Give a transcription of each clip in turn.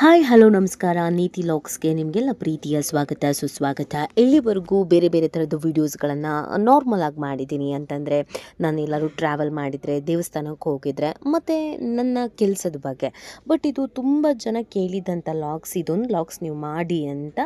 Hi hello ನಮಸ್ಕಾರ. ನೀತಿ ಲಾಗ್ಸ್ಗೆ ನಿಮಗೆಲ್ಲ ಪ್ರೀತಿಯ ಸ್ವಾಗತ ಸುಸ್ವಾಗತ. ಇಲ್ಲಿವರೆಗೂ ಬೇರೆ ಬೇರೆ ಥರದ್ದು ವೀಡಿಯೋಸ್ಗಳನ್ನು ನಾರ್ಮಲ್ ಆಗಿ ಮಾಡಿದ್ದೀನಿ. ಅಂತಂದರೆ ನಾನು ಎಲ್ಲರೂ ಟ್ರಾವೆಲ್ ಮಾಡಿದರೆ, ದೇವಸ್ಥಾನಕ್ಕೆ ಹೋಗಿದ್ರೆ, ಮತ್ತು ನನ್ನ ಕೆಲಸದ ಬಗ್ಗೆ. ಬಟ್ ಇದು ತುಂಬ ಜನ ಕೇಳಿದಂಥ ಲಾಗ್ಸ್, ಇದೊಂದು ಲಾಗ್ಸ್ ನೀವು ಮಾಡಿ ಅಂತ.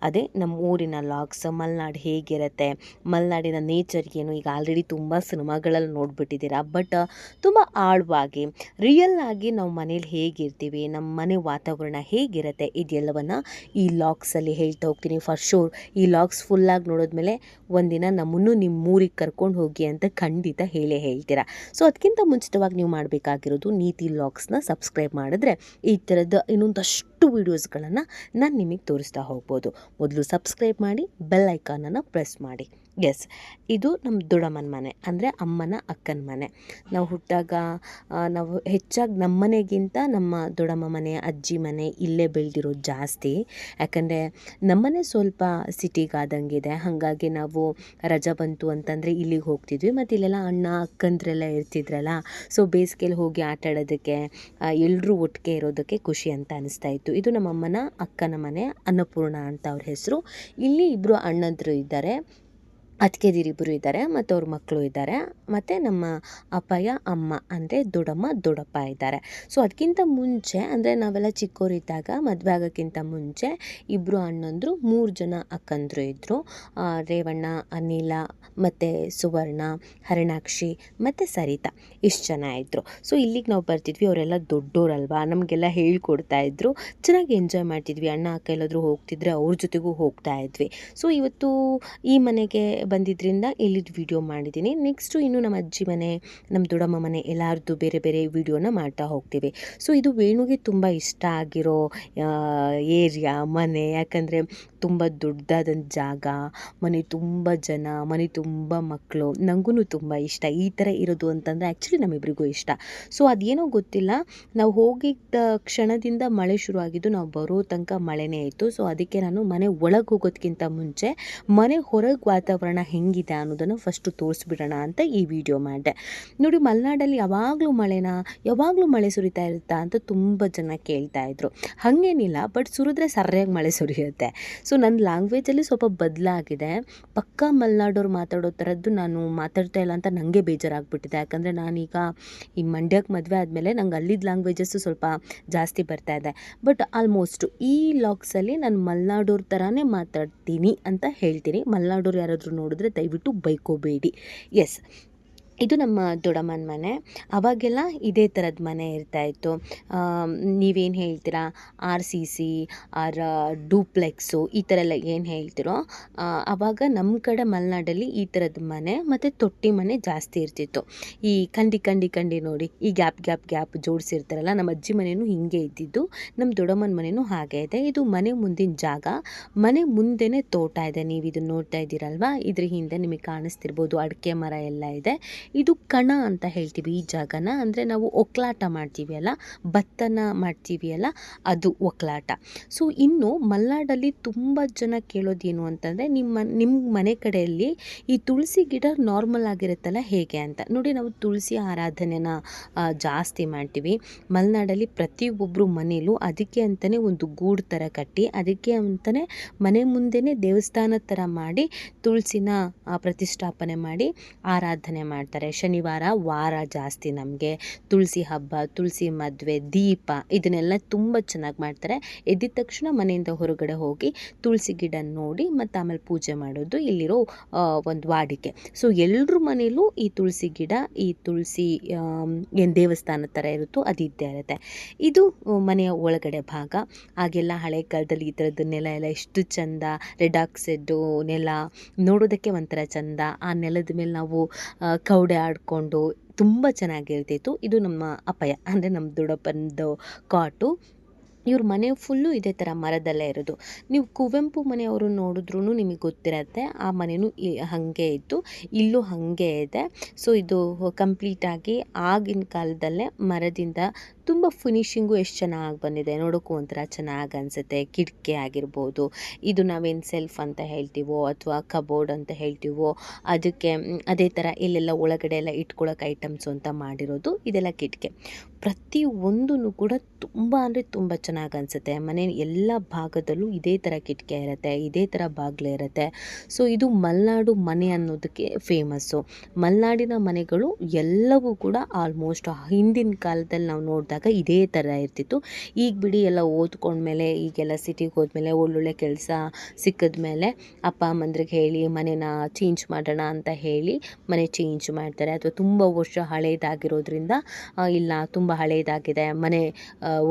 ಅದೇ ನಮ್ಮ ಊರಿನ ಲಾಗ್ಸ್, ಮಲೆನಾಡು ಹೇಗಿರುತ್ತೆ, ಮಲೆನಾಡಿನ ನೇಚರ್ ಏನು. ಈಗ ಆಲ್ರೆಡಿ ತುಂಬ ಸಿನಿಮಾಗಳಲ್ಲಿ ನೋಡಿಬಿಟ್ಟಿದ್ದೀರಾ. ಬಟ್ ತುಂಬ ಆಳವಾಗಿ ರಿಯಲ್ ಆಗಿ ನಾವು ಮನೇಲಿ ಹೇಗಿರ್ತೀವಿ, ನಮ್ಮ ಮನೆ ವಾತಾವರಣ ಹೇಗಿರುತ್ತೆ, ಇದೆಲ್ಲವನ್ನು ಈ ಲಾಗ್ಸಲ್ಲಿ ಹೇಳ್ತಾ ಹೋಗ್ತೀನಿ. ಫಾರ್ ಶೋರ್ ಈ ಲಾಗ್ಸ್ ಫುಲ್ಲಾಗಿ ನೋಡಿದ್ಮೇಲೆ ಒಂದಿನ ನಮ್ಮನ್ನು ನಿಮ್ಮ ಊರಿಗೆ ಕರ್ಕೊಂಡು ಹೋಗಿ ಅಂತ ಖಂಡಿತ ಹೇಳ್ತೀರಾ. ಸೊ ಅದಕ್ಕಿಂತ ಮುಂಚಿತವಾಗಿ ನೀವು ಮಾಡಬೇಕಾಗಿರೋದು ನೀತಿ ಲಾಗ್ಸ್ನ ಸಬ್ಸ್ಕ್ರೈಬ್ ಮಾಡಿದ್ರೆ ಈ ಥರದ ಇನ್ನೊಂದಷ್ಟು ವೀಡಿಯೋಸ್ಗಳನ್ನು ನಾನು ನಿಮಗೆ ತೋರಿಸ್ತಾ ಹೋಗ್ಬೋದು. ಮೊದಲು ಸಬ್ಸ್ಕ್ರೈಬ್ ಮಾಡಿ, ಬೆಲ್ ಐಕಾನನ್ನು ಪ್ರೆಸ್ ಮಾಡಿ. ಎಸ್, ಇದು ನಮ್ಮ ದೊಡ್ಡಮ್ಮನ ಮನೆ, ಅಂದರೆ ಅಮ್ಮನ ಅಕ್ಕನ ಮನೆ. ನಾವು ಹುಟ್ಟಾಗ ನಾವು ಹೆಚ್ಚಾಗಿ ನಮ್ಮ ಮನೆಗಿಂತ ನಮ್ಮ ದೊಡ್ಡಮ್ಮ ಮನೆ, ಅಜ್ಜಿ ಮನೆ ಇಲ್ಲೇ ಬೆಳೆದಿರೋದು ಜಾಸ್ತಿ. ಯಾಕಂದರೆ ನಮ್ಮನೆ ಸ್ವಲ್ಪ ಸಿಟಿಗಾದಂಗಿದೆ. ಹಾಗಾಗಿ ನಾವು ರಜಾ ಬಂತು ಅಂತಂದರೆ ಇಲ್ಲಿಗೆ ಹೋಗ್ತಿದ್ವಿ. ಮತ್ತು ಇಲ್ಲೆಲ್ಲ ಅಣ್ಣ ಅಕ್ಕಂದ್ರೆಲ್ಲ ಇರ್ತಿದ್ರಲ್ಲ. ಸೊ ಬೇಸಿಗೆಯಲ್ಲಿ ಹೋಗಿ ಆಟ ಆಡೋದಕ್ಕೆ, ಎಲ್ಲರೂ ಒಟ್ಟಿಗೆ ಇರೋದಕ್ಕೆ ಖುಷಿ ಅಂತ ಅನಿಸ್ತಾ ಇತ್ತು. ಇದು ನಮ್ಮ ಅಮ್ಮನ ಅಕ್ಕನ ಮನೆ, ಅನ್ನಪೂರ್ಣ ಅಂತ ಅವ್ರ ಹೆಸರು. ಇಲ್ಲಿ ಇಬ್ಬರು ಅಣ್ಣಂದರು ಇದ್ದಾರೆ, ಅತ್ತಿಗೆದಿರಿಬ್ಬರು ಇದ್ದಾರೆ, ಮತ್ತು ಅವ್ರ ಮಕ್ಕಳು ಇದ್ದಾರೆ. ಮತ್ತು ನಮ್ಮ ಅಪ್ಪಯ್ಯ ಅಮ್ಮ ಅಂದರೆ ದೊಡ್ಡಮ್ಮ ದೊಡ್ಡಪ್ಪ ಇದ್ದಾರೆ. ಸೊ ಅದಕ್ಕಿಂತ ಮುಂಚೆ, ಅಂದರೆ ನಾವೆಲ್ಲ ಚಿಕ್ಕವರಿದ್ದಾಗ, ಮದುವೆ ಆಗೋಕ್ಕಿಂತ ಮುಂಚೆ ಇಬ್ಬರು ಅಣ್ಣಂದರು, 3 ಜನ ಅಕ್ಕಂದರು ಇದ್ದರು. ರೇವಣ್ಣ, ಅನಿಲ, ಮತ್ತು ಸುವರ್ಣ, ಹರಿಣಾಕ್ಷಿ ಮತ್ತು ಸರಿತಾ, ಇಷ್ಟು ಜನ ಇದ್ದರು. ಸೊ ಇಲ್ಲಿಗೆ ನಾವು ಬರ್ತಿದ್ವಿ. ಅವರೆಲ್ಲ ದೊಡ್ಡೋರಲ್ವಾ, ನಮಗೆಲ್ಲ ಹೇಳ್ಕೊಡ್ತಾಯಿದ್ರು. ಚೆನ್ನಾಗಿ ಎಂಜಾಯ್ ಮಾಡ್ತಿದ್ವಿ. ಅಣ್ಣ ಅಕ್ಕ ಎಲ್ಲಾದರೂ ಹೋಗ್ತಿದ್ರೆ ಅವ್ರ ಜೊತೆಗೂ ಹೋಗ್ತಾ ಇದ್ವಿ. ಸೊ ಇವತ್ತು ಈ ಮನೆಗೆ ಬಂದಿದ್ದರಿಂದ ಇಲ್ಲಿದ್ದು ವಿಡಿಯೋ ಮಾಡಿದ್ದೀನಿ. ನೆಕ್ಸ್ಟು ಇನ್ನು ನಮ್ಮ ಅಜ್ಜಿ ಮನೆ, ನಮ್ಮ ದೊಡ್ಡಮ್ಮ ಮನೆ ಎಲ್ಲರದ್ದು ಬೇರೆ ಬೇರೆ ವಿಡಿಯೋನ ಮಾಡ್ತಾ ಹೋಗ್ತೀವಿ. ಸೊ ಇದು ವೇಣುಗೆ ತುಂಬ ಇಷ್ಟ ಆಗಿರೋ ಏರಿಯಾ, ಮನೆ. ಯಾಕಂದರೆ ತುಂಬ ದೊಡ್ಡದಾದಂಥ ಜಾಗ, ಮನೆ ತುಂಬ ಜನ, ಮನೆ ತುಂಬ ಮಕ್ಕಳು. ನನಗೂ ತುಂಬ ಇಷ್ಟ ಈ ಥರ ಇರೋದು ಅಂತಂದರೆ. ಆ್ಯಕ್ಚುಲಿ ನಮ್ಮಿಬ್ಬರಿಗೂ ಇಷ್ಟ. ಸೊ ಅದೇನೋ ಗೊತ್ತಿಲ್ಲ, ನಾವು ಹೋಗಿದ್ದ ಕ್ಷಣದಿಂದ ಮಳೆ ಶುರುವಾಗಿದ್ದು, ನಾವು ಬರೋ ತನಕ ಮಳೆನೇ ಇತ್ತು. ಸೊ ಅದಕ್ಕೆ ನಾನು ಮನೆ ಒಳಗೆ ಹೋಗೋದಕ್ಕಿಂತ ಮುಂಚೆ ಮನೆ ಹೊರಗೆ ವಾತಾವರಣ ಹೆಂಗಿದೆ ಅನ್ನೋದನ್ನು ಫಸ್ಟು ತೋರಿಸ್ಬಿಡೋಣ ಅಂತ ಈ ವಿಡಿಯೋ ಮಾಡಿದೆ. ನೋಡಿ, ಮಲೆನಾಡಲ್ಲಿ ಯಾವಾಗಲೂ ಮಳೆ ಸುರಿತಾ ಇರುತ್ತಾ ಅಂತ ತುಂಬ ಜನ ಕೇಳ್ತಾಯಿದ್ರು. ಹಾಗೇನಿಲ್ಲ, ಬಟ್ ಸುರಿದ್ರೆ ಸರಿಯಾಗಿ ಮಳೆ ಸುರಿಯುತ್ತೆ. ಸೊ ನನ್ನ ಲ್ಯಾಂಗ್ವೇಜಲ್ಲಿ ಸ್ವಲ್ಪ ಬದಲಾಗಿದೆ. ಪಕ್ಕಾ ಮಲೆನಾಡೋರು ಮಾತಾಡೋ ಥರದ್ದು ನಾನು ಮಾತಾಡ್ತಾ ಇಲ್ಲ ಅಂತ ನನಗೆ ಬೇಜಾರಾಗ್ಬಿಟ್ಟಿದೆ. ಯಾಕಂದರೆ ನಾನೀಗ ಈ ಮಂಡ್ಯಕ್ಕೆ ಮದುವೆ ಆದಮೇಲೆ ನಂಗೆ ಅಲ್ಲಿದ್ದ ಲ್ಯಾಂಗ್ವೇಜಸ್ಸು ಸ್ವಲ್ಪ ಜಾಸ್ತಿ ಬರ್ತಾ ಇದೆ. ಬಟ್ ಆಲ್ಮೋಸ್ಟು ಈ ಲಾಗ್ಸಲ್ಲಿ ನಾನು ಮಲೆನಾಡೋರ ಥರನೇ ಮಾತಾಡ್ತೀನಿ ಅಂತ ಹೇಳ್ತೀನಿ. ಮಲೆನಾಡೋರು ಯಾರಾದರೂ ನೋಡಿದ್ರೆ ದಯವಿಟ್ಟು ಬೈಕೋಬೇಡಿ. ಎಸ್, ಇದು ನಮ್ಮ ದೊಡ್ಡಮ್ಮನ ಮನೆ. ಅವಾಗೆಲ್ಲ ಇದೇ ಥರದ ಮನೆ ಇರ್ತಾಯಿತ್ತು. ನೀವೇನು ಹೇಳ್ತೀರಾ, RCC ಆರ್ ಡೂಪ್ಲೆಕ್ಸು ಈ ಥರ ಎಲ್ಲ ಏನು ಹೇಳ್ತಿರೋ, ಆವಾಗ ನಮ್ಮ ಕಡೆ ಮಲೆನಾಡಲ್ಲಿ ಈ ಥರದ ಮನೆ ಮತ್ತು ತೊಟ್ಟಿ ಮನೆ ಜಾಸ್ತಿ ಇರ್ತಿತ್ತು. ಈ ಕಂಡಿ ನೋಡಿ, ಈ ಗ್ಯಾಪ್ ಜೋಡಿಸಿರ್ತಾರಲ್ಲ. ನಮ್ಮ ಅಜ್ಜಿ ಮನೆಯೂ ಹಿಂಗೆ ಇದ್ದಿದ್ದು, ನಮ್ಮ ದೊಡ್ಡಮ್ಮನ ಮನೆಯೂ ಹಾಗೆ ಇದೆ. ಇದು ಮನೆ ಮುಂದಿನ ಜಾಗ. ಮನೆ ಮುಂದೆನೇ ತೋಟ ಇದೆ. ನೀವು ಇದನ್ನು ನೋಡ್ತಾ ಇದ್ದೀರಲ್ವಾ, ಇದ್ರ ಹಿಂದೆ ನಿಮಗೆ ಕಾಣಿಸ್ತಿರ್ಬೋದು, ಅಡಿಕೆ ಮರ ಎಲ್ಲ ಇದೆ. ಇದು ಕಣ ಅಂತ ಹೇಳ್ತೀವಿ ಈ ಜಾಗನ. ಅಂದರೆ ನಾವು ಒಕ್ಕಲಾಟ ಮಾಡ್ತೀವಿ ಅಲ್ಲ, ಭತ್ತನ ಮಾಡ್ತೀವಿ ಅಲ್ಲ, ಅದು ಒಕ್ಕಲಾಟ. ಸೊ ಇನ್ನು ಮಲೆನಾಡಲ್ಲಿ ತುಂಬ ಜನ ಕೇಳೋದೇನು ಅಂತಂದರೆ, ನಿಮ್ಮ ಮನೆ ಕಡೆಯಲ್ಲಿ ಈ ತುಳಸಿ ಗಿಡ ನಾರ್ಮಲ್ ಆಗಿರುತ್ತಲ್ಲ ಹೇಗೆ ಅಂತ. ನೋಡಿ, ನಾವು ತುಳಸಿ ಆರಾಧನೆನ ಜಾಸ್ತಿ ಮಾಡ್ತೀವಿ ಮಲೆನಾಡಲ್ಲಿ. ಪ್ರತಿಯೊಬ್ಬರು ಮನೇಲೂ ಅದಕ್ಕೆ ಅಂತಲೇ ಒಂದು ಗೂಡು ಥರ ಕಟ್ಟಿ, ಅದಕ್ಕೆ ಅಂತಲೇ ಮನೆ ಮುಂದೆನೇ ದೇವಸ್ಥಾನದ ಥರ ಮಾಡಿ ತುಳಸಿನ ಪ್ರತಿಷ್ಠಾಪನೆ ಮಾಡಿ ಆರಾಧನೆ ಮಾಡ್ತಾರೆ. ಶನಿವಾರ ವಾರ ಜಾಸ್ತಿ ನಮಗೆ ತುಳಸಿ ಹಬ್ಬ, ತುಳಸಿ ಮದುವೆ, ದೀಪ ಇದನ್ನೆಲ್ಲ ತುಂಬ ಚೆನ್ನಾಗಿ ಮಾಡ್ತಾರೆ. ಎದ್ದಿದ ತಕ್ಷಣ ಮನೆಯಿಂದ ಹೊರಗಡೆ ಹೋಗಿ ತುಳಸಿ ಗಿಡ ನೋಡಿ ಮತ್ತು ಆಮೇಲೆ ಪೂಜೆ ಮಾಡೋದು ಇಲ್ಲಿರೋ ಒಂದು ವಾಡಿಕೆ. ಸೊ ಎಲ್ಲರ ಮನೇಲೂ ಈ ತುಳಸಿ ಗಿಡ, ಈ ತುಳಸಿ ಏನು ದೇವಸ್ಥಾನ ಥರ ಇರುತ್ತೋ ಅದು ಇದ್ದೇ ಇರುತ್ತೆ. ಇದು ಮನೆಯ ಒಳಗಡೆ ಭಾಗ. ಆಗೆಲ್ಲ ಹಳೆ ಕಾಲದಲ್ಲಿ ಈ ಥರದ್ದು ನೆಲ ಎಲ್ಲ ಎಷ್ಟು ಚೆಂದ, ರೆಡ್ ಆಕ್ಸೈಡು ನೆಲ ನೋಡೋದಕ್ಕೆ ಒಂಥರ ಚೆಂದ. ಆ ನೆಲದ ಮೇಲೆ ನಾವು ಕೌಡೆ ಆಡಿಕೊಂಡು ತುಂಬ ಚೆನ್ನಾಗಿರ್ತಿತ್ತು. ಇದು ನಮ್ಮ ಅಪ್ಪಯ್ಯ, ಅಂದರೆ ನಮ್ಮ ದೊಡ್ಡಪ್ಪನದು ಕಾಟು. ಇವ್ರ ಮನೆ ಫುಲ್ಲು ಇದೇ ಥರ ಮರದಲ್ಲೇ ಇರೋದು. ನೀವು ಕುವೆಂಪು ಮನೆಯವರು ನೋಡಿದ್ರೂ ನಿಮಗೆ ಗೊತ್ತಿರತ್ತೆ, ಆ ಮನೆಯೂ ಹಾಗೆ ಇತ್ತು, ಇಲ್ಲೂ ಹಾಗೆ ಇದೆ. ಸೊ ಇದು ಕಂಪ್ಲೀಟಾಗಿ ಆಗಿನ ಕಾಲದಲ್ಲೇ ಮರದಿಂದ ತುಂಬ ಫಿನಿಶಿಂಗು ಎಷ್ಟು ಚೆನ್ನಾಗಿ ಬಂದಿದೆ, ನೋಡೋಕ್ಕೂ ಒಂಥರ ಚೆನ್ನಾಗಿ ಅನಿಸುತ್ತೆ. ಕಿಟಕಿ ಆಗಿರ್ಬೋದು, ಇದು ನಾವೇನು ಸೆಲ್ಫ್ ಅಂತ ಹೇಳ್ತೀವೋ ಅಥವಾ ಕಬೋರ್ಡ್ ಅಂತ ಹೇಳ್ತೀವೋ ಅದಕ್ಕೆ ಅದೇ ಥರ ಇಲ್ಲೆಲ್ಲ ಒಳಗಡೆ ಎಲ್ಲ ಇಟ್ಕೊಳ್ಳೋಕೆ ಐಟಮ್ಸು ಅಂತ ಮಾಡಿರೋದು ಇದೆಲ್ಲ ಕಿಟಕಿ. ಪ್ರತಿಯೊಂದೂ ಕೂಡ ತುಂಬ ಅಂದರೆ ತುಂಬ ಚೆನ್ನಾಗಿ ಅನಿಸುತ್ತೆ. ಮನೆ ಎಲ್ಲ ಭಾಗದಲ್ಲೂ ಇದೇ ಥರ ಕಿಟಕಿ ಇರುತ್ತೆ, ಇದೇ ಥರ ಬಾಗಿಲು ಇರುತ್ತೆ. ಸೊ ಇದು ಮಲೆನಾಡು ಮನೆ ಅನ್ನೋದಕ್ಕೆ ಫೇಮಸ್ಸು. ಮಲೆನಾಡಿನ ಮನೆಗಳು ಎಲ್ಲವೂ ಕೂಡ ಆಲ್ಮೋಸ್ಟ್ ಹಿಂದಿನ ಕಾಲದಲ್ಲಿ ನಾವು ನೋಡಿದಾಗ ಇದೇ ಥರ ಇರ್ತಿತ್ತು. ಈಗ ಬಿಡಿ ಎಲ್ಲ ಓದ್ಕೊಂಡ್ಮೇಲೆ, ಈಗೆಲ್ಲ ಸಿಟಿಗೆ ಹೋದ್ಮೇಲೆ, ಒಳ್ಳೊಳ್ಳೆ ಕೆಲಸ ಸಿಕ್ಕಿದ್ಮೇಲೆ ಅಪ್ಪ ಅಮ್ಮಂದ್ರಿಗೆ ಹೇಳಿ ಮನೆನ ಚೇಂಜ್ ಮಾಡೋಣ ಅಂತ ಹೇಳಿ ಮನೆ ಚೇಂಜ್ ಮಾಡ್ತಾರೆ. ಅಥವಾ ತುಂಬ ವರ್ಷ ಹಳೇದಾಗಿರೋದ್ರಿಂದ ಇಲ್ಲ ತುಂಬ ಹಳೇದಾಗಿದೆ, ಮನೆ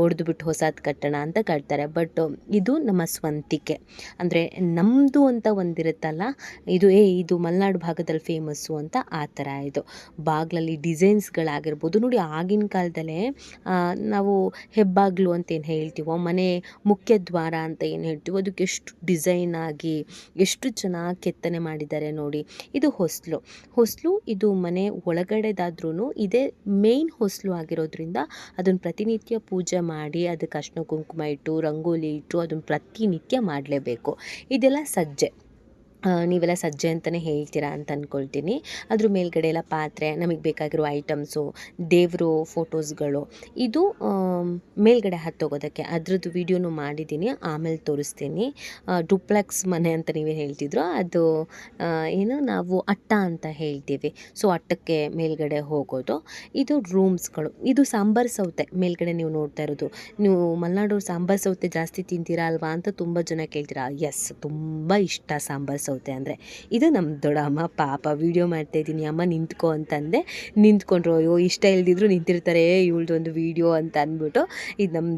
ಒಡೆದ್ಬಿಟ್ಟು ಹೊಸದು ಕಟ್ಟೋಣ ಅಂತ ಕಟ್ತಾರೆ. ಬಟ್ ಇದು ನಮ್ಮ ಸ್ವಂತಿಕೆ, ಅಂದರೆ ನಮ್ಮದು ಅಂತ ಒಂದಿರುತ್ತಲ್ಲ, ಇದು ಮಲೆನಾಡು ಭಾಗದಲ್ಲಿ ಫೇಮಸ್ಸು ಅಂತ ಆ ಥರ. ಇದು ಬಾಗಿಲಲ್ಲಿ ಡಿಸೈನ್ಸ್ಗಳಾಗಿರ್ಬೋದು ನೋಡಿ. ಆಗಿನ ಕಾಲದಲ್ಲೇ ನಾವು ಹೆಬ್ಬಾಗಿಲು ಅಂತ ಏನು ಹೇಳ್ತೀವೋ, ಮನೆ ಮುಖ್ಯ ದ್ವಾರ ಅಂತ ಏನು ಹೇಳ್ತೀವೋ, ಅದಕ್ಕೆ ಎಷ್ಟು ಡಿಸೈನ್ ಆಗಿ ಎಷ್ಟು ಚೆನ್ನಾಗಿ ಕೆತ್ತನೆ ಮಾಡಿದ್ದಾರೆ ನೋಡಿ. ಇದು ಹೊಸ್ಲು ಇದು ಮನೆ ಒಳಗಡೆದಾದ್ರೂ ಇದೇ ಮೇನ್ ಹೊಸ್ಲು ಆಗಿರೋದ್ರಿಂದ ಅದನ್ನು ಪ್ರತಿನಿತ್ಯ ಪೂಜೆ ಮಾಡಿ ಅದಕ್ಕೆ ಅರಿಶಿನ ಕುಂಕುಮ ಇಟ್ಟು ರಂಗೋಲಿ ಇಟ್ಟು ಅದನ್ನು ಪ್ರತಿನಿತ್ಯ ಮಾಡಲೇಬೇಕು. ಇದೆಲ್ಲ ಸಜ್ಜೆ. ನೀವೆಲ್ಲ ಸಜ್ಜೆ ಅಂತಲೇ ಹೇಳ್ತೀರಾ ಅಂತ ಅಂದ್ಕೊಳ್ತೀನಿ. ಅದ್ರ ಮೇಲ್ಗಡೆ ಎಲ್ಲ ಪಾತ್ರೆ, ನಮಗೆ ಬೇಕಾಗಿರೋ ಐಟಮ್ಸು, ದೇವರು ಫೋಟೋಸ್ಗಳು, ಇದು ಮೇಲ್ಗಡೆ ಹತ್ತೋಗೋದಕ್ಕೆ. ಅದ್ರದ್ದು ವೀಡಿಯೋನು ಮಾಡಿದ್ದೀನಿ, ಆಮೇಲೆ ತೋರಿಸ್ತೀನಿ. ಡುಪ್ಲೆಕ್ಸ್ ಮನೆ ಅಂತ ನೀವೇ ಹೇಳ್ತಿದ್ರು, ಅದು ನಾವು ಅಟ್ಟ ಅಂತ ಹೇಳ್ತೀವಿ. ಸೊ ಅಟ್ಟಕ್ಕೆ ಮೇಲ್ಗಡೆ ಹೋಗೋದು. ಇದು ರೂಮ್ಸ್ಗಳು. ಇದು ಸಾಂಬಾರು ಸೌತೆ ಮೇಲ್ಗಡೆ ನೀವು ನೋಡ್ತಾ ಇರೋದು. ನೀವು ಮಲೆನಾಡವ್ರು ಸಾಂಬಾರು ಸೌತೆ ಜಾಸ್ತಿ ತಿಂತೀರಾ ಅಲ್ವಾ ಅಂತ ತುಂಬ ಜನ ಕೇಳ್ತೀರಾ. ಎಸ್, ತುಂಬ ಇಷ್ಟ ಸಾಂಬಾರು ಸೌತೆ ಅಂದರೆ. ಇದು ನಮ್ಮ ದೊಡ್ಡಮ್ಮ. ಪಾಪ ವೀಡಿಯೋ ಮಾಡ್ತಾಯಿದ್ದೀನಿ ಅಮ್ಮ ನಿಂತ್ಕೊ ಅಂತಂದೆ, ನಿಂತ್ಕೊಂಡ್ರು. ಅಯ್ಯೋ ಇಷ್ಟ ಇಲ್ದಿದ್ರು ನಿಂತಿರ್ತಾರೆ ಇವಳ್ದೊಂದು ವೀಡಿಯೋ ಅಂತ ಅಂದ್ಬಿಟ್ಟು. ಇದು ನಮ್ಮ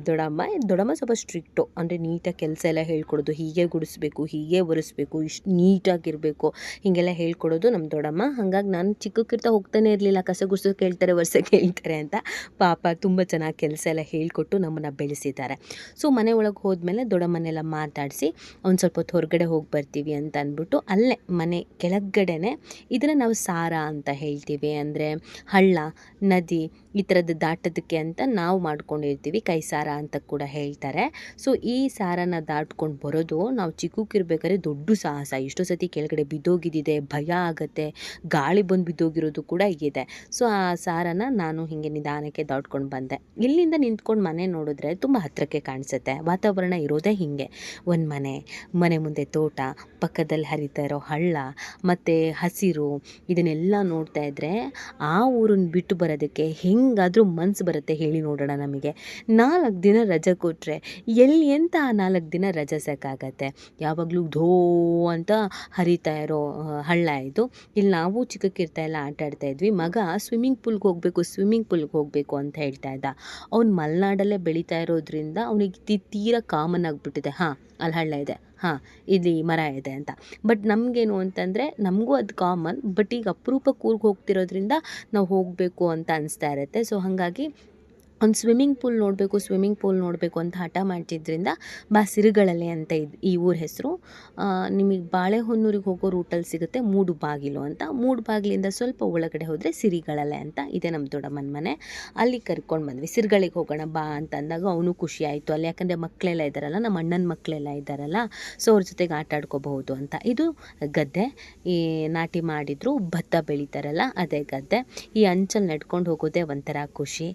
ದೊಡ್ಡಮ್ಮ ಸ್ವಲ್ಪ ಸ್ಟ್ರಿಕ್ಟು, ಅಂದರೆ ನೀಟಾಗಿ ಕೆಲಸ ಎಲ್ಲ ಹೇಳ್ಕೊಡೋದು, ಹೀಗೆ ಗುಡಿಸ್ಬೇಕು, ಹೀಗೆ ಒರೆಸ್ಬೇಕು, ಇಷ್ಟು ನೀಟಾಗಿರಬೇಕು, ಹೀಗೆಲ್ಲ ಹೇಳ್ಕೊಡೋದು ನಮ್ಮ ದೊಡ್ಡಮ್ಮ. ಹಾಗಾಗಿ ನಾನು ಚಿಕ್ಕಕ್ಕಿರ್ತಾ ಹೋಗ್ತಾನೆ ಇರಲಿಲ್ಲ, ಕಸ ಗುಡಿಸೋಕೆ ಹೇಳ್ತಾರೆ, ಒರೆಸೋಕೆ ಹೇಳ್ತಾರೆ ಅಂತ. ಪಾಪ ತುಂಬ ಚೆನ್ನಾಗಿ ಕೆಲಸ ಎಲ್ಲ ಹೇಳ್ಕೊಟ್ಟು ನಮ್ಮನ್ನು ಬೆಳೆಸಿದ್ದಾರೆ. ಸೊ ಮನೆ ಒಳಗೆ ಹೋದ್ಮೇಲೆ ದೊಡ್ಡಮ್ಮನೆಲ್ಲ ಮಾತಾಡಿಸಿ ಒಂದು ಸ್ವಲ್ಪ ಹೊತ್ತು ಹೊರಗಡೆ ಹೋಗಿ ಬರ್ತೀವಿ ಅಂತ ಅಂದ್ಬಿಟ್ಟು ಅಲ್ಲೇ ಮನೆ ಕೆಳಗಡೆನೆ ಇದನ್ನು ನಾವು ಸಾರ ಅಂತ ಹೇಳ್ತೀವಿ. ಅಂದರೆ ಹಳ್ಳ, ನದಿ ಈ ಥರದ್ದು ದಾಟೋದಕ್ಕೆ ಅಂತ ನಾವು ಮಾಡ್ಕೊಂಡಿರ್ತೀವಿ, ಕೈ ಸಾರ ಅಂತ ಕೂಡ ಹೇಳ್ತಾರೆ. ಸೊ ಈ ಸಾರನ ದಾಟ್ಕೊಂಡು ಬರೋದು ನಾವು ಚಿಕ್ಕಕ್ಕಿರ್ಬೇಕಾದ್ರೆ ದೊಡ್ಡ ಸಾಹಸ. ಎಷ್ಟೋ ಸತಿ ಕೆಳಗಡೆ ಬಿದ್ದೋಗಿದ್ದಿದೆ, ಭಯ ಆಗುತ್ತೆ, ಗಾಳಿ ಬಂದು ಬಿದ್ದೋಗಿರೋದು ಕೂಡ ಇದೆ. ಸೊ ಆ ಸಾರನ ನಾನು ಹೀಗೆ ನಿಧಾನಕ್ಕೆ ದಾಟ್ಕೊಂಡು ಬಂದೆ. ಇಲ್ಲಿಂದ ನಿಂತ್ಕೊಂಡು ಮನೆ ನೋಡಿದ್ರೆ ತುಂಬ ಹತ್ತಿರಕ್ಕೆ ಕಾಣಿಸುತ್ತೆ. ವಾತಾವರಣ ಇರೋದೇ ಹೀಗೆ. ಒಂದು ಮನೆ ಮುಂದೆ ತೋಟ, ಪಕ್ಕದಲ್ಲಿ ಹರಿತಾ ಇರೋ ಹಳ್ಳ ಮತ್ತು ಹಸಿರು, ಇದನ್ನೆಲ್ಲ ನೋಡ್ತಾ ಇದ್ದರೆ ಆ ಊರನ್ನ ಬಿಟ್ಟು ಬರೋದಕ್ಕೆ ಹೆಂಗಾದರೂ ಮನಸ್ಸು ಬರುತ್ತೆ ಹೇಳಿ ನೋಡೋಣ. ನಮಗೆ 4 ದಿನ ರಜೆ ಕೊಟ್ಟರೆ ಎಂತ 4 ದಿನ ರಜೆ ಸಾಕಾಗತ್ತೆ. ಯಾವಾಗಲೂ ಧೋ ಅಂತ ಹರಿತಾ ಇರೋ ಹಳ್ಳ ಇದು. ಇಲ್ಲಿ ನಾವು ಚಿಕ್ಕಕ್ಕಿರ್ತಾ ಎಲ್ಲ ಆಟ ಆಡ್ತಾ ಇದ್ವಿ. ಮಗ ಸ್ವಿಮ್ಮಿಂಗ್ ಪೂಲ್ಗೆ ಹೋಗಬೇಕು ಅಂತ ಹೇಳ್ತಾ ಇದ್ದ. ಅವ್ನು ಮಲೆನಾಡಲ್ಲೇ ಬೆಳೀತಾ ಇರೋದ್ರಿಂದ ಅವನಿಗೆ ತೀರಾ ಕಾಮನ್ ಆಗಿಬಿಟ್ಟಿದೆ. ಅಲ್ಲಿ ಹಳ್ಳ ಇದೆ, ಇಲ್ಲಿ ಮರ ಇದೆ ಅಂತ. ಬಟ್ ನಮಗೇನು ಅಂತಂದರೆ ನಮಗೂ ಅದು ಕಾಮನ್, ಬಟ್ ಈಗ ಅಪರೂಪಕ್ಕೆ ಊರಿಗೆ ಹೋಗ್ತಿರೋದ್ರಿಂದ ನಾವು ಹೋಗಬೇಕು ಅಂತ ಅನಿಸ್ತಾ ಇರುತ್ತೆ. ಸೊ ಹಾಗಾಗಿ ಒಂದು ಸ್ವಿಮ್ಮಿಂಗ್ ಪೂಲ್ ನೋಡಬೇಕು ಅಂತ ಹಠ ಮಾಡ್ತಿದ್ರಿಂದ ಸಿರಿಗಳಲೆ ಅಂತ ಈ ಊರ ಹೆಸರು. ನಿಮಗೆ ಬಾಳೆಹೊನ್ನೂರಿಗೆ ಹೋಗೋ ರೂಟಲ್ಲಿ ಸಿಗುತ್ತೆ ಮೂಡುಬಾಗಿಲು ಅಂತ. ಮೂಡುಬಾಗಿಲಿಂದ ಸ್ವಲ್ಪ ಒಳಗಡೆ ಹೋದರೆ ಸಿರಿಗಳಲೆ ಅಂತ ಇದೆ ನಮ್ಮ ದೊಡ್ಡಮ್ಮನ ಮನೆ. ಅಲ್ಲಿ ಕರ್ಕೊಂಡು ಬಂದ್ವಿ. ಸಿರಿಗಳಿಗೆ ಹೋಗೋಣ ಬಾ ಅಂತ ಅಂದಾಗ ಅವನು ಖುಷಿ ಆಯಿತು ಅಲ್ಲಿ, ಯಾಕಂದರೆ ಮಕ್ಕಳೆಲ್ಲ ಇದ್ದಾರಲ್ಲ, ನಮ್ಮ ಅಣ್ಣನ ಮಕ್ಕಳೆಲ್ಲ ಇದ್ದಾರಲ್ಲ, ಸೊ ಅವ್ರ ಜೊತೆಗೆ ಆಟ ಆಡ್ಕೋಬಹುದು ಅಂತ. ಇದು ಗದ್ದೆ, ಈ ನಾಟಿ ಮಾಡಿದ್ರು ಭತ್ತ ಬೆಳೀತಾರಲ್ಲ ಅದೇ ಗದ್ದೆ. ಈ ಅಂಚಲ್ಲಿ ನಡ್ಕೊಂಡು ಹೋಗೋದೇ ಒಂಥರ ಖುಷಿ.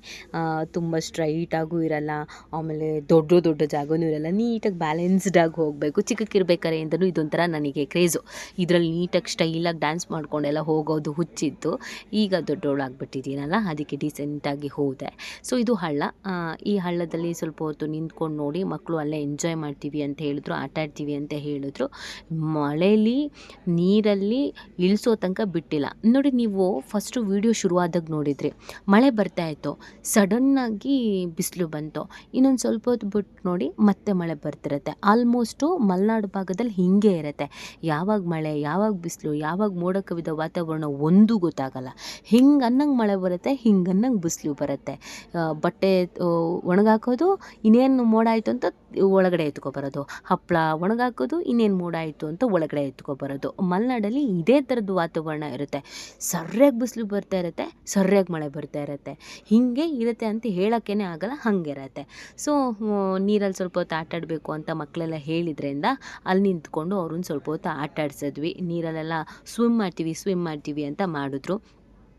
ತುಂಬ ಸ್ಟ್ರೈಟಾಗೂ ಇರಲ್ಲ, ಆಮೇಲೆ ದೊಡ್ಡ ಜಾಗನೂ ಇರಲ್ಲ, ನೀಟಾಗಿ ಬ್ಯಾಲೆನ್ಸ್ಡಾಗಿ ಹೋಗಬೇಕು. ಚಿಕ್ಕಕ್ಕಿರ್ಬೇಕಾರೆ ಇಂದಲೂ ಇದೊಂಥರ ನನಗೆ ಕ್ರೇಜು. ಇದರಲ್ಲಿ ನೀಟಾಗಿ ಸ್ಟೈಲಾಗಿ ಡ್ಯಾನ್ಸ್ ಮಾಡ್ಕೊಂಡೆಲ್ಲ ಹೋಗೋದು ಹುಚ್ಚಿತ್ತು. ಈಗ ದೊಡ್ಡವಳಾಗ್ಬಿಟ್ಟಿದ್ದೀನಲ್ಲ, ಅದಕ್ಕೆ ಡೀಸೆಂಟಾಗಿ ಹೋದೆ. ಸೊ ಇದು ಹಳ್ಳ. ಈ ಹಳ್ಳದಲ್ಲಿ ಸ್ವಲ್ಪ ಹೊತ್ತು ನಿಂತ್ಕೊಂಡು ನೋಡಿ, ಮಕ್ಕಳು ಅಲ್ಲೇ ಎಂಜಾಯ್ ಮಾಡ್ತೀವಿ ಅಂತ ಹೇಳಿದ್ರು, ಆಟ ಆಡ್ತೀವಿ ಅಂತ ಹೇಳಿದ್ರು. ಮಳೆಯಲ್ಲಿ ನೀರಲ್ಲಿ ಇಳಿಸೋ ತನಕ ಬಿಟ್ಟಿಲ್ಲ ನೋಡಿ. ನೀವು ಫಸ್ಟು ವೀಡಿಯೋ ಶುರುವಾದಾಗ ನೋಡಿದ್ರಿ, ಮಳೆ ಬರ್ತಾಯಿತ್ತು, ಸಡನ್ನಾಗಿ ಬಿಸಿಲು ಬಂತು. ಇನ್ನೊಂದು ಸ್ವಲ್ಪ ಹೊತ್ತು ಬಿಟ್ಟು ನೋಡಿ ಮತ್ತೆ ಮಳೆ ಬರ್ತಿರುತ್ತೆ. ಆಲ್ಮೋಸ್ಟು ಮಲೆನಾಡು ಭಾಗದಲ್ಲಿ ಹೀಗೆ ಇರುತ್ತೆ. ಯಾವಾಗ ಮಳೆ, ಯಾವಾಗ ಬಿಸಿಲು, ಯಾವಾಗ ಮೋಡ ಕವಿದ ವಾತಾವರಣ ಒಂದು ಗೊತ್ತಾಗಲ್ಲ. ಹಿಂಗೆ ಅನ್ನಂಗೆ ಮಳೆ ಬರುತ್ತೆ, ಹಿಂಗೆ ಅನ್ನಂಗೆ ಬಿಸಿಲು ಬರುತ್ತೆ. ಬಟ್ಟೆ ಒಣಗಾಕೋದು, ಇನ್ನೇನು ಮೋಡ ಆಯಿತು ಅಂತ ಒಳಗಡೆ ಎತ್ಕೊಬರೋದು, ಹಪ್ಪಳ ಒಣಗಾಕೋದು, ಇನ್ನೇನು ಮೋಡ ಆಯಿತು ಅಂತ ಒಳಗಡೆ ಎತ್ಕೊಬರೋದು. ಮಲೆನಾಡಲ್ಲಿ ಇದೇ ಥರದ್ದು ವಾತಾವರಣ ಇರುತ್ತೆ. ಸರ್ಯಾಗಿ ಬಿಸಿಲು ಬರ್ತಾ ಇರುತ್ತೆ, ಸರ್ಯಾಗಿ ಮಳೆ ಬರ್ತಾ ಇರುತ್ತೆ, ಹೀಗೆ ಇರುತ್ತೆ ಅಂತ ಹೇಳೋಕ್ಕೇ ಆಗಲ್ಲ ಹಾಗಿರತ್ತೆ. ಸೊ ನೀರಲ್ಲಿ ಸ್ವಲ್ಪ ಹೊತ್ತು ಆಟಾಡಬೇಕು ಅಂತ ಮಕ್ಕಳೆಲ್ಲ ಹೇಳಿದ್ರಿಂದ ಅಲ್ಲಿ ನಿಂತ್ಕೊಂಡು ಅವ್ರನ್ನ ಸ್ವಲ್ಪ ಹೊತ್ತು ಆಟ ಆಡ್ಸಿದ್ವಿ. ನೀರಲ್ಲೆಲ್ಲ ಸ್ವಿಮ್ ಮಾಡ್ತೀವಿ ಅಂತ ಮಾಡಿದ್ರು.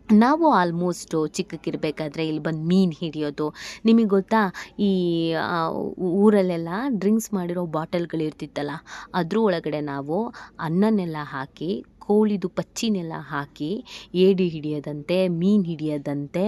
ನಾವು ಆಲ್ಮೋಸ್ಟು ಚಿಕ್ಕಕ್ಕಿರಬೇಕಾದ್ರೆ ಇಲ್ಲಿ ಬಂದು ಮೀನು ಹಿಡಿಯೋದು. ನಿಮಗೆ ಗೊತ್ತಾ, ಈ ಊರಲ್ಲೆಲ್ಲ ಡ್ರಿಂಕ್ಸ್ ಮಾಡಿರೋ ಬಾಟಲ್ಗಳಿರ್ತಿತ್ತಲ್ಲ, ಅದ್ರ ಒಳಗಡೆ ನಾವು ಅನ್ನನೆಲ್ಲ ಹಾಕಿ ಕೋಳಿದು ಪಚ್ಚಿನೆಲ್ಲ ಹಾಕಿ ಏಡಿ ಹಿಡಿಯೋದಂತೆ, ಮೀನು ಹಿಡಿಯೋದಂತೆ,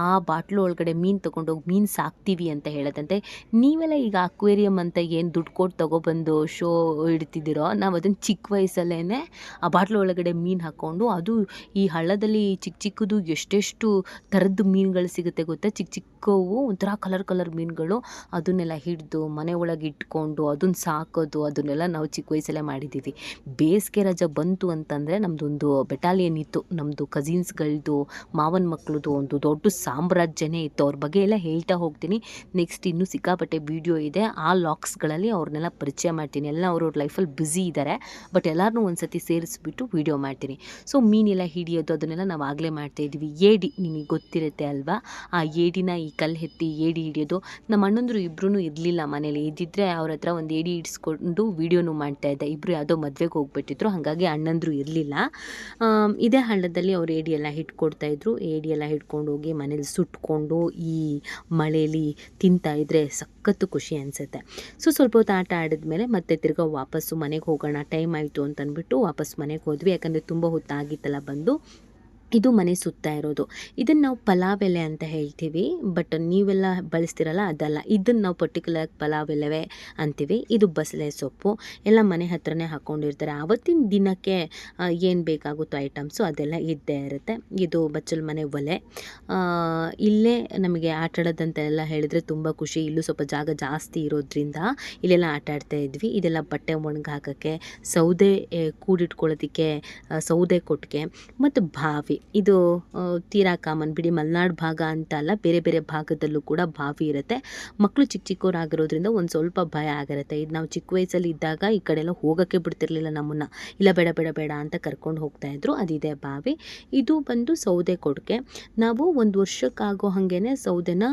ಆ ಬಾಟ್ಲು ಒಳಗಡೆ ಮೀನು ತೊಗೊಂಡೋಗಿ ಮೀನು ಸಾಕ್ತೀವಿ ಅಂತ ಹೇಳೋದಂತೆ. ನೀವೆಲ್ಲ ಈಗ ಅಕ್ವೇರಿಯಮ್ ಅಂತ ಏನು ದುಡ್ಡು ಕೊಟ್ಟು ತೊಗೊಬಂದು ಶೋ ಇಡ್ತಿದ್ದೀರೋ, ನಾವು ಅದನ್ನು ಚಿಕ್ಕ ವಯಸ್ಸಲ್ಲೇ ಆ ಬಾಟ್ಲು ಒಳಗಡೆ ಮೀನು ಹಾಕ್ಕೊಂಡು, ಅದು ಈ ಹಳ್ಳದಲ್ಲಿ ಚಿಕ್ಕದು ಎಷ್ಟೆಷ್ಟು ಥರದ್ದು ಮೀನುಗಳು ಸಿಗುತ್ತೆ ಗೊತ್ತಾ, ಚಿಕ್ಕವು ಒಂಥರ ಕಲರ್ ಮೀನುಗಳು. ಅದನ್ನೆಲ್ಲ ಹಿಡಿದು ಮನೆ ಒಳಗೆ ಇಟ್ಕೊಂಡು ಅದನ್ನು ಸಾಕೋದು, ಅದನ್ನೆಲ್ಲ ನಾವು ಚಿಕ್ಕ ವಯಸ್ಸಲ್ಲೇ ಮಾಡಿದ್ದೀವಿ. ಬೇಸಿಗೆ ರಜೆ ಬಂತು ಅಂತಂದರೆ ನಮ್ಮದೊಂದು ಬೆಟಾಲಿಯನ್ ಇತ್ತು, ನಮ್ಮದು ಕಸಿನ್ಸ್ಗಳದ್ದು, ಮಾವನ ಮಕ್ಕಳದು ಒಂದು ದೊಡ್ಡ ಸಾಮ್ರಾಜ್ಯನೇ ಇತ್ತು. ಅವ್ರ ಬಗ್ಗೆ ಎಲ್ಲ ಹೇಳ್ತಾ ಹೋಗ್ತೀನಿ. ನೆಕ್ಸ್ಟ್ ಇನ್ನೂ ಸಿಕ್ಕಾಪಟ್ಟೆ ವೀಡಿಯೋ ಇದೆ, ಆ ಲಾಕ್ಸ್ಗಳಲ್ಲಿ ಅವ್ರನ್ನೆಲ್ಲ ಪರಿಚಯ ಮಾಡ್ತೀನಿ. ಎಲ್ಲ ಅವ್ರವ್ರ ಲೈಫಲ್ಲಿ ಬ್ಯುಸಿ ಇದ್ದಾರೆ, ಬಟ್ ಎಲ್ಲರನ್ನೂ ಒಂದು ಸತಿ ಸೇರಿಸ್ಬಿಟ್ಟು ವೀಡಿಯೋ ಮಾಡ್ತೀನಿ. ಸೊ ಮೀನೆಲ್ಲ ಹಿಡಿಯೋದು ಅದನ್ನೆಲ್ಲ ನಾವು ಆಗಲೇ ಮಾಡ್ತಾಯಿದ್ವಿ. ಏಡಿ ನಿಮಗೆ ಗೊತ್ತಿರುತ್ತೆ ಅಲ್ವಾ, ಆ ಏಡಿನ ಈ ಕಲ್ಲು ಎತ್ತಿ ಏಡಿ ಹಿಡಿಯೋದು. ನಮ್ಮ ಅಣ್ಣಂದ್ರು ಇಬ್ಬರೂ ಇರಲಿಲ್ಲ ಮನೇಲಿ, ಇದ್ದಿದ್ದರೆ ಅವ್ರ ಹತ್ರ ಒಂದು ಏಡಿ ಇಡಿಸ್ಕೊಂಡು ವೀಡಿಯೋನು ಮಾಡ್ತಾಯಿದ್ದೆ. ಇಬ್ಬರು ಯಾವುದೋ ಮದುವೆಗೆ ಹೋಗ್ಬಿಟ್ಟಿದ್ರು, ಹಾಗಾಗಿ ಅಣ್ಣಂದ್ರು ಇರಲಿಲ್ಲ. ಇದೇ ಹಳ್ಳದಲ್ಲಿ ಅವ್ರು ಏಡಿ ಎಲ್ಲ ಹಿಡ್ಕೊಡ್ತಾಯಿದ್ರು. ಏಡಿ ಎಲ್ಲ ಹಿಡ್ಕೊಂಡು ಹೋಗಿ ಮನೇಲಿ ಸುಟ್ಕೊಂಡು ಈ ಮಳೆಯಲ್ಲಿ ತಿಂತಾಯಿದ್ರೆ ಸಖತ್ತು ಖುಷಿ ಅನಿಸುತ್ತೆ. ಸೊ ಸ್ವಲ್ಪ ಹೊತ್ತು ಆಟ ಆಡಿದ್ಮೇಲೆ ಮತ್ತೆ ತಿರ್ಗಾ ವಾಪಸ್ಸು ಮನೆಗೆ ಹೋಗೋಣ, ಟೈಮ್ ಆಯಿತು ಅಂತಂದ್ಬಿಟ್ಟು ವಾಪಸ್ ಮನೆಗೆ ಹೋದ್ವಿ. ಯಾಕಂದರೆ ತುಂಬ ಹೊತ್ತಾಗಿತ್ತಲ್ಲ ಬಂದು. ಇದು ಮನೆ ಸುತ್ತ ಇರೋದು. ಇದನ್ನು ನಾವು ಪಲಾವ್ ಎಲೆ ಅಂತ ಹೇಳ್ತೀವಿ, ಬಟ್ ನೀವೆಲ್ಲ ಬಳಸ್ತಿರಲ್ಲ ಅದಲ್ಲ. ಇದನ್ನು ನಾವು ಪರ್ಟಿಕ್ಯುಲರ್ ಪಲಾವ್ ಎಲೆವೇ ಅಂತೀವಿ. ಇದು ಬಸಳೆ ಸೊಪ್ಪು ಎಲ್ಲ ಮನೆ ಹತ್ರನೇ ಹಾಕ್ಕೊಂಡಿರ್ತಾರೆ. ಆವತ್ತಿನ ದಿನಕ್ಕೆ ಏನು ಬೇಕಾಗುತ್ತೋ ಐಟಮ್ಸು ಅದೆಲ್ಲ ಇದ್ದೇ ಇರುತ್ತೆ. ಇದು ಬಚ್ಚಲ ಮನೆ ಒಲೆ. ಇಲ್ಲೇ ನಮಗೆ ಆಟ ಆಡೋದಂತ ಎಲ್ಲ ಹೇಳಿದರೆ ತುಂಬ ಖುಷಿ. ಇಲ್ಲೂ ಸ್ವಲ್ಪ ಜಾಗ ಜಾಸ್ತಿ ಇರೋದ್ರಿಂದ ಇಲ್ಲೆಲ್ಲ ಆಟ ಆಡ್ತಾ ಇದ್ವಿ. ಇದೆಲ್ಲ ಬಟ್ಟೆ ಒಣಗಿ ಹಾಕೋಕ್ಕೆ, ಸೌದೆ ಕೂಡಿಟ್ಕೊಳ್ಳೋದಕ್ಕೆ ಸೌದೆ ಕೊಟ್ಟಿಗೆ ಮತ್ತು ಬಾವಿ. ಇದು ತೀರಾ ಕಾಮನ್ ಬಿಡಿ, ಮಲೆನಾಡು ಭಾಗ ಅಂತ ಅಲ್ಲ, ಬೇರೆ ಬೇರೆ ಭಾಗದಲ್ಲೂ ಕೂಡ ಬಾವಿ ಇರುತ್ತೆ. ಮಕ್ಕಳು ಚಿಕ್ಕವರಾಗಿರೋದ್ರಿಂದ ಒಂದು ಸ್ವಲ್ಪ ಭಯ ಆಗಿರುತ್ತೆ. ಇದು ನಾವು ಚಿಕ್ಕ ವಯಸ್ಸಲ್ಲಿ ಇದ್ದಾಗ ಈ ಕಡೆ ಎಲ್ಲ ಹೋಗೋಕ್ಕೆ ಬಿಡ್ತಿರ್ಲಿಲ್ಲ ನಮ್ಮನ್ನು, ಇಲ್ಲ ಬೇಡ ಅಂತ ಕರ್ಕೊಂಡು ಹೋಗ್ತಾಯಿದ್ರು. ಅದಿದೆ ಬಾವಿ. ಇದು ಬಂದು ಸೌದೆ ಕೊಡುಗೆ. ನಾವು ಒಂದು ವರ್ಷಕ್ಕಾಗೋ ಹಾಗೇ ಸೌದೆನ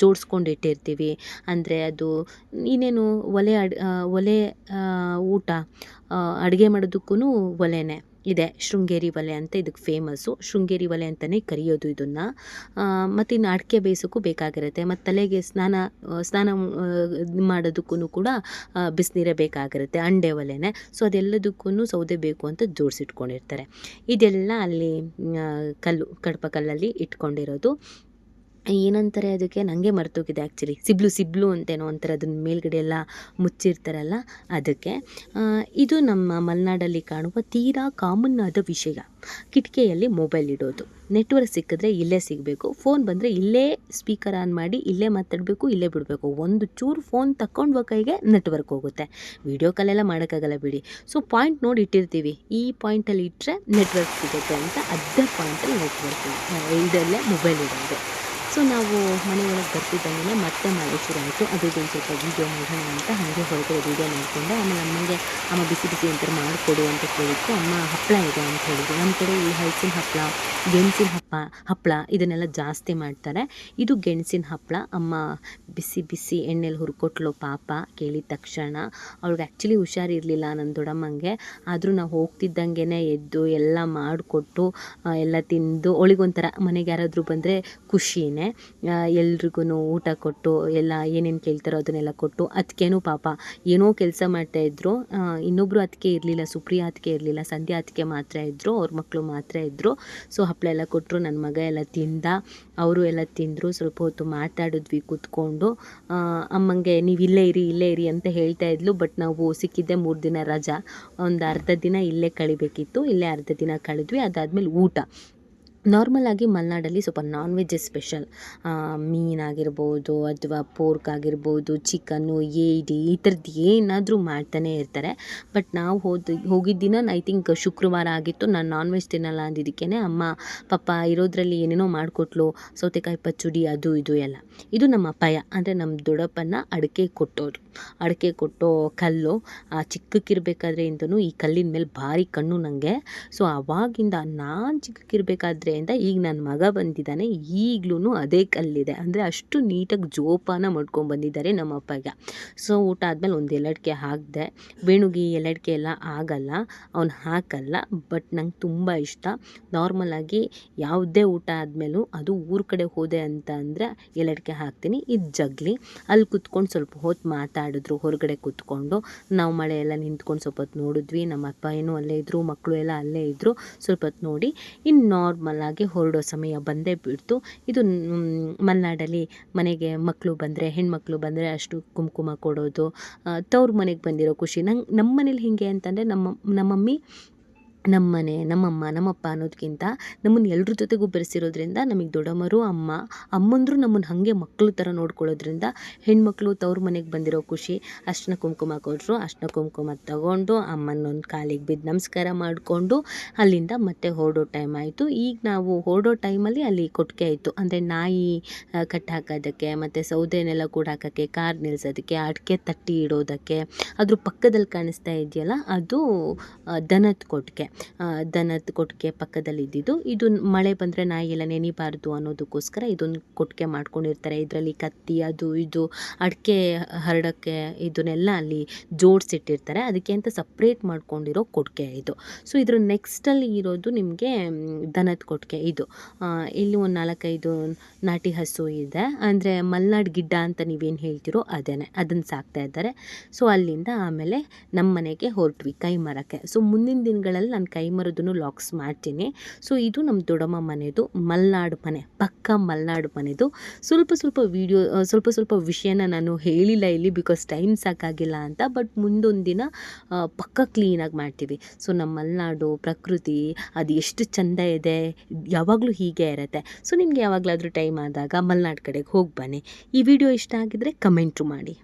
ಜೋಡಿಸ್ಕೊಂಡಿಟ್ಟಿರ್ತೀವಿ. ಅಂದರೆ ಅದು ಇನ್ನೇನು ಒಲೆ ಊಟ ಅಡುಗೆ ಮಾಡೋದಕ್ಕೂ ಒಲೆನೇ ಇದೆ. ಶೃಂಗೇರಿ ಒಲೆ ಅಂತ ಇದಕ್ಕೆ ಫೇಮಸ್ಸು. ಶೃಂಗೇರಿ ಒಲೆ ಅಂತಲೇ ಕರೆಯೋದು ಇದನ್ನು. ಮತ್ತು ಇನ್ನು ಅಡಿಕೆ ಬೇಯಿಸೋಕ್ಕೂ ಬೇಕಾಗಿರುತ್ತೆ. ಮತ್ತು ತಲೆಗೆ ಸ್ನಾನ ಮಾಡೋದಕ್ಕೂ ಕೂಡ ಬಿಸಿನೀರೇ ಬೇಕಾಗಿರುತ್ತೆ, ಅಂಡೆ ಒಲೆನೇ. ಸೊ ಅದೆಲ್ಲದಕ್ಕೂ ಸೌದೆ ಬೇಕು ಅಂತ ಜೋಡಿಸಿಟ್ಕೊಂಡಿರ್ತಾರೆ. ಇದೆಲ್ಲ ಅಲ್ಲಿ ಕಡಪ ಕಲ್ಲಲ್ಲಿ ಇಟ್ಕೊಂಡಿರೋದು. ಏನಂತಾರೆ ಅದಕ್ಕೆ, ನನಗೆ ಮರ್ತೋಗಿದೆ ಆ್ಯಕ್ಚುಲಿ, ಸಿಬ್ಲು ಅಂತೇನೋ ಅಂತಾರೆ, ಅದನ್ನ ಮೇಲ್ಗಡೆ ಎಲ್ಲ ಮುಚ್ಚಿರ್ತಾರಲ್ಲ ಅದಕ್ಕೆ. ಇದು ನಮ್ಮ ಮಲೆನಾಡಲ್ಲಿ ಕಾಣುವ ತೀರಾ ಕಾಮನ್ ಆದ ವಿಷಯ. ಕಿಟಕಿಯಲ್ಲಿ ಮೊಬೈಲ್ ಇಡೋದು. ನೆಟ್ವರ್ಕ್ ಸಿಕ್ಕಿದ್ರೆ ಇಲ್ಲೇ ಸಿಗಬೇಕು, ಫೋನ್ ಬಂದರೆ ಇಲ್ಲೇ ಸ್ಪೀಕರ್ ಆನ್ ಮಾಡಿ ಇಲ್ಲೇ ಮಾತಾಡಬೇಕು, ಇಲ್ಲೇ ಬಿಡಬೇಕು. ಒಂದು ಚೂರು ಫೋನ್ ತಗೊಂಡು ಕೈಗೆ ನೆಟ್ವರ್ಕ್ ಹೋಗುತ್ತೆ. ವೀಡಿಯೋ ಕಾಲೆಲ್ಲ ಮಾಡೋಕ್ಕಾಗಲ್ಲ ಬಿಡಿ. ಸೊ ಪಾಯಿಂಟ್ ನೋಡಿ ಇಟ್ಟಿರ್ತೀವಿ, ಈ ಪಾಯಿಂಟಲ್ಲಿ ಇಟ್ಟರೆ ನೆಟ್ವರ್ಕ್ ಸಿಗುತ್ತೆ ಅಂತ, ಅದೇ ಪಾಯಿಂಟಲ್ಲಿ ನೆಟ್ವರ್ಕ್ ಇದರಲ್ಲೇ ಮೊಬೈಲ್ ಇಡೋದು. ಸೊ ನಾವು ಮನೆ ಒಳಗೆ ಬರ್ತಿದ್ದಂಗೆ ಮತ್ತೆ ಮಳೆ ಶುರು ಆಯಿತು. ಅದೊಂದು ಸ್ವಲ್ಪ ವೀಡಿಯೋ ಮಾಡೋಣ ಅಂತ ಹಾಗೆ ಹೊರಗಡೆ ವೀಡಿಯೋ ಮಾಡಿಕೊಂಡೆ. ಆಮೇಲೆ ಅಮ್ಮ ಬಿಸಿ ಅಂತಾರೆ ಮಾಡಿಕೊಡು ಅಂತ ಕೇಳಿತ್ತು. ಅಮ್ಮ ಹಪ್ಪಳ ಇದೆ ಅಂತ ಹೇಳಿದ್ರು. ನಮ್ಮ ಕಡೆ ಈ ಹಲಸಿನ ಹಪ್ಪಳ, ಗೆಣಸಿನ ಹಪ್ಪಳ ಇದನ್ನೆಲ್ಲ ಜಾಸ್ತಿ ಮಾಡ್ತಾರೆ. ಇದು ಗೆಣಸಿನ ಹಪ್ಪಳ. ಅಮ್ಮ ಬಿಸಿ ಎಣ್ಣೆಲಿ ಹುರ್ಕೊಟ್ಲು ಪಾಪ. ಕೇಳಿದ ತಕ್ಷಣ ಅವ್ಳಿಗೆ ಆ್ಯಕ್ಚುಲಿ ಹುಷಾರಿರಲಿಲ್ಲ ನನ್ನ ದೊಡ್ಡಮ್ಮಂಗೆ. ಆದರೂ ನಾವು ಹೋಗ್ತಿದ್ದಂಗೆ ಎದ್ದು ಎಲ್ಲ ಮಾಡಿಕೊಟ್ಟು ಎಲ್ಲ ತಿಂದು, ಅವಳಿಗೊಂಥರ ಮನೆಗೆ ಯಾರಾದರೂ ಬಂದರೆ ಖುಷಿನೇ. ಎಲ್ರಿಗೂ ಊಟ ಕೊಟ್ಟು ಎಲ್ಲ ಏನೇನು ಕೇಳ್ತಾರೋ ಅದನ್ನೆಲ್ಲ ಕೊಟ್ಟು, ಅದಕ್ಕೇನು ಪಾಪ ಏನೋ ಕೆಲಸ ಮಾಡ್ತಾಯಿದ್ರು. ಇನ್ನೊಬ್ಬರು ಅದಕ್ಕೆ ಇರಲಿಲ್ಲ, ಸುಪ್ರಿಯಾ ಅದಕ್ಕೆ ಇರಲಿಲ್ಲ, ಸಂಧ್ಯಾ ಅದಕ್ಕೆ ಮಾತ್ರ ಇದ್ದರು, ಅವ್ರ ಮಕ್ಕಳು ಮಾತ್ರ ಇದ್ದರು. ಸೊ ಹಪ್ಪಳ ಎಲ್ಲ ಕೊಟ್ಟರು. ನನ್ನ ಮಗ ಎಲ್ಲ ತಿಂದ, ಅವರು ಎಲ್ಲ ತಿಂದರು. ಸ್ವಲ್ಪ ಹೊತ್ತು ಮಾತಾಡಿದ್ವಿ ಕೂತ್ಕೊಂಡು. ಅಮ್ಮಂಗೆ ನೀವು ಇಲ್ಲೇ ಇರಿ ಅಂತ ಹೇಳ್ತಾ ಇದ್ಲು. ಬಟ್ ನಾವು ಸಿಕ್ಕಿದ್ದೆ 3 ದಿನ ರಜಾ, ಒಂದು ಅರ್ಧ ದಿನ ಇಲ್ಲೇ ಕಳಿಬೇಕಿತ್ತು. ಇಲ್ಲೇ ಅರ್ಧ ದಿನ ಕಳೆದ್ವಿ. ಅದಾದಮೇಲೆ ಊಟ ನಾರ್ಮಲಾಗಿ ಮಲೆನಾಡಲ್ಲಿ ಸ್ವಲ್ಪ ನಾನ್ ವೆಜ್ಜೇ ಸ್ಪೆಷಲ್. ಮೀನಾಗಿರ್ಬೋದು ಅಥವಾ ಪೋರ್ಕ್ ಆಗಿರ್ಬೋದು, ಚಿಕನ್ನು, ಏಡಿ ಈ ಥರದ್ದು ಏನಾದರೂ ಮಾಡ್ತಾನೆ ಇರ್ತಾರೆ. ಬಟ್ ನಾವು ಹೋಗಿದ್ದ ದಿನ ಐ ಥಿಂಕ್ ಶುಕ್ರವಾರ ಆಗಿತ್ತು. ನಾನು ನಾನ್ ವೆಜ್ ತಿನ್ನಲ್ಲ ಅಂದಿದ್ದಕ್ಕೇ ಅಮ್ಮ ಪಾಪ ಇರೋದ್ರಲ್ಲಿ ಏನೇನೋ ಮಾಡಿಕೊಟ್ಲು, ಸೌತೆಕಾಯಿ ಪಚ್ಚಡಿ ಅದು ಇದು ಎಲ್ಲ. ಇದು ನಮ್ಮ ಪಯ ಅಂದರೆ ನಮ್ಮ ದೊಡ್ಡಪ್ಪನ ಅಡಿಕೆ ಕೊಟ್ಟೋ ಕಲ್ಲು. ಚಿಕ್ಕಕ್ಕಿರಬೇಕಾದ್ರೆ ಇಂದನೂ ಈ ಕಲ್ಲಿನ ಮೇಲೆ ಭಾರಿ ಕಣ್ಣು ನನಗೆ. ಸೊ ಆವಾಗಿಂದ ನಾನು ಚಿಕ್ಕಕ್ಕಿರಬೇಕಾದ್ರೆ ವರ್ಷದಿಂದ ಈಗ ನನ್ನ ಮಗ ಬಂದಿದ್ದಾನೆ, ಈಗಲೂ ಅದೇ ಕಲ್ಲಿದೆ. ಅಂದರೆ ಅಷ್ಟು ನೀಟಾಗಿ ಜೋಪಾನ ಮಾಡ್ಕೊಂಡ್ಬಂದಿದ್ದಾರೆ ನಮ್ಮ ಅಪ್ಪಗೆ. ಸೊ ಊಟ ಆದಮೇಲೆ ಒಂದು ಎಲಡಿಕೆ ಹಾಕಿದೆ. ವೇಣುಗೆ ಈ ಎಲಡಿಕೆ ಎಲ್ಲ ಆಗಲ್ಲ, ಅವ್ನು ಹಾಕಲ್ಲ. ಬಟ್ ನಂಗೆ ತುಂಬ ಇಷ್ಟ. ನಾರ್ಮಲಾಗಿ ಯಾವುದೇ ಊಟ ಆದಮೇಲೂ ಅದು ಊರ ಕಡೆ ಹೋದೆ ಅಂತ ಅಂದರೆ ಎಲಡಿಕೆ ಹಾಕ್ತೀನಿ. ಇದು ಜಗ್ಲಿ. ಅಲ್ಲಿ ಕುತ್ಕೊಂಡು ಸ್ವಲ್ಪ ಹೊತ್ತು ಮಾತಾಡಿದ್ರು ಹೊರಗಡೆ ಕೂತ್ಕೊಂಡು. ನಾವು ಮಳೆ ಎಲ್ಲ ನಿಂತ್ಕೊಂಡು ಸ್ವಲ್ಪ ಹೊತ್ತು ನೋಡಿದ್ವಿ. ನಮ್ಮ ಅಪ್ಪ ಏನೂ ಅಲ್ಲೇ ಇದ್ದರು, ಮಕ್ಕಳು ಎಲ್ಲ ಅಲ್ಲೇ ಇದ್ದರು. ಸ್ವಲ್ಪ ಹೊತ್ತು ನೋಡಿ ಇನ್ನು ನಾರ್ಮಲಾಗಿ ಹೊರಡೋ ಸಮಯ ಬಂದೇ ಬಿಡ್ತು. ಇದು ಮಲೆನಾಡಲ್ಲಿ ಮನೆಗೆ ಮಕ್ಕಳು ಬಂದರೆ, ಹೆಣ್ಮಕ್ಳು ಬಂದರೆ ಅಷ್ಟು ಕುಂಕುಮ ಕೊಡೋದು, ತವ್ರ ಮನೆಗೆ ಬಂದಿರೋ ಖುಷಿ. ನಮ್ಮ ಮನೇಲಿ ಹೇಗೆ ಅಂತಂದರೆ ನಮ್ಮ ಮಮ್ಮಿ ನಮ್ಮನೆ, ನಮ್ಮಮ್ಮ, ನಮ್ಮಪ್ಪ ಅನ್ನೋದಕ್ಕಿಂತ ನಮ್ಮನ್ನು ಎಲ್ರ ಜೊತೆಗೂ ಬೆರೆಸಿರೋದ್ರಿಂದ ನಮಗೆ ದೊಡ್ಡಮ್ಮರು, ಅಮ್ಮಂದರು ನಮ್ಮನ್ನು ಹಾಗೆ ಮಕ್ಕಳು ಥರ ನೋಡ್ಕೊಳ್ಳೋದ್ರಿಂದ ಹೆಣ್ಮಕ್ಳು ತವ್ರ ಮನೆಗೆ ಬಂದಿರೋ ಖುಷಿ. ಅರ್ಶಿನ ಕುಂಕುಮ ಕೊಟ್ಟರು. ಅರ್ಶಿನ ಕುಂಕುಮ ತಗೊಂಡು ಅಮ್ಮನೊಂದು ಕಾಲಿಗೆ ಬಿದ್ದು ನಮಸ್ಕಾರ ಮಾಡಿಕೊಂಡು ಅಲ್ಲಿಂದ ಮತ್ತೆ ಹೊರಡೋ ಟೈಮ್ ಆಯಿತು. ಈಗ ನಾವು ಹೊರಡೋ ಟೈಮಲ್ಲಿ ಅಲ್ಲಿ ಕೊಟ್ಟಿಗೆ ಇತ್ತು. ಅಂದರೆ ನಾಯಿ ಕಟ್ಟಿ ಹಾಕೋದಕ್ಕೆ, ಮತ್ತು ಸೌದೆನೆಲ್ಲ ಕೂಡ ಹಾಕೋಕ್ಕೆ, ಕಾರ್ ನಿಲ್ಲಿಸೋದಕ್ಕೆ, ಅಡಿಕೆ ತಟ್ಟಿ ಇಡೋದಕ್ಕೆ. ಅದ್ರ ಪಕ್ಕದಲ್ಲಿ ಕಾಣಿಸ್ತಾ ಇದೆಯಲ್ಲ ಅದು ದನದ ಕೊಟ್ಟಿಗೆ ಪಕ್ಕದಲ್ಲಿ ಇದ್ದಿದ್ದು. ಇದು ಮಳೆ ಬಂದರೆ ನಾಯಿ ಎಲ್ಲ ನೆನಿಬಾರ್ದು ಅನ್ನೋದಕ್ಕೋಸ್ಕರ ಇದೊಂದು ಕೊಟ್ಟಿಗೆ ಮಾಡ್ಕೊಂಡಿರ್ತಾರೆ. ಇದರಲ್ಲಿ ಕತ್ತಿ, ಅದು ಇದು ಅಡಿಕೆ ಹರಡೋಕ್ಕೆ ಇದನ್ನೆಲ್ಲ ಅಲ್ಲಿ ಜೋಡಿಸಿಟ್ಟಿರ್ತಾರೆ. ಅದಕ್ಕೆ ಅಂತ ಸಪ್ರೇಟ್ ಮಾಡ್ಕೊಂಡಿರೋ ಕೊಟ್ಟಿಗೆ ಇದು. ಸೊ ಇದ್ರ ನೆಕ್ಸ್ಟಲ್ಲಿ ಇರೋದು ನಿಮಗೆ ದನದ ಕೊಟ್ಟಿಗೆ. ಇದು ಇಲ್ಲಿ ಒಂದು 4-5 ನಾಟಿ ಹಸು ಇದೆ. ಅಂದರೆ ಮಲೆನಾಡು ಗಿಡ್ಡ ಅಂತ ನೀವೇನು ಹೇಳ್ತಿರೋ ಅದನ್ನು ಸಾಕ್ತಾ ಇದ್ದಾರೆ. ಸೊ ಅಲ್ಲಿಂದ ಆಮೇಲೆ ನಮ್ಮ ಮನೆಗೆ ಹೊರಟ್ವಿ ಕೈ ಮರಕ್ಕೆ. ಸೊ ಮುಂದಿನ ದಿನಗಳಲ್ಲಿ ನಾನು ಕೈ ಮರದನ್ನು ಲಾಕ್ಸ್ ಮಾಡ್ತೀನಿ. ಸೊ ಇದು ನಮ್ಮ ದೊಡ್ಡಮ್ಮ ಮನೆದು ಮಲೆನಾಡು ಮನೆ, ಪಕ್ಕ ಮಲೆನಾಡು ಮನೆದು. ಸ್ವಲ್ಪ ವಿಷಯನ ನಾನು ಹೇಳಿಲ್ಲ ಇಲ್ಲಿ, ಬಿಕಾಸ್ ಟೈಮ್ ಸಾಕಾಗಿಲ್ಲ ಅಂತ. ಬಟ್ ಮುಂದೊಂದು ದಿನ ಪಕ್ಕ ಕ್ಲೀನಾಗಿ ಮಾಡ್ತೀವಿ. ಸೊ ನಮ್ಮ ಮಲೆನಾಡು ಪ್ರಕೃತಿ ಅದು ಎಷ್ಟು ಚೆಂದ ಇದೆ, ಯಾವಾಗಲೂ ಹೀಗೆ ಇರುತ್ತೆ. ಸೊ ನಿಮಗೆ ಯಾವಾಗಲಾದರೂ ಟೈಮ್ ಆದಾಗ ಮಲೆನಾಡು ಕಡೆಗೆ ಹೋಗಿ ಬನ್ನಿ. ಈ ವಿಡಿಯೋ ಇಷ್ಟ ಆಗಿದ್ರೆ ಕಮೆಂಟು ಮಾಡಿ.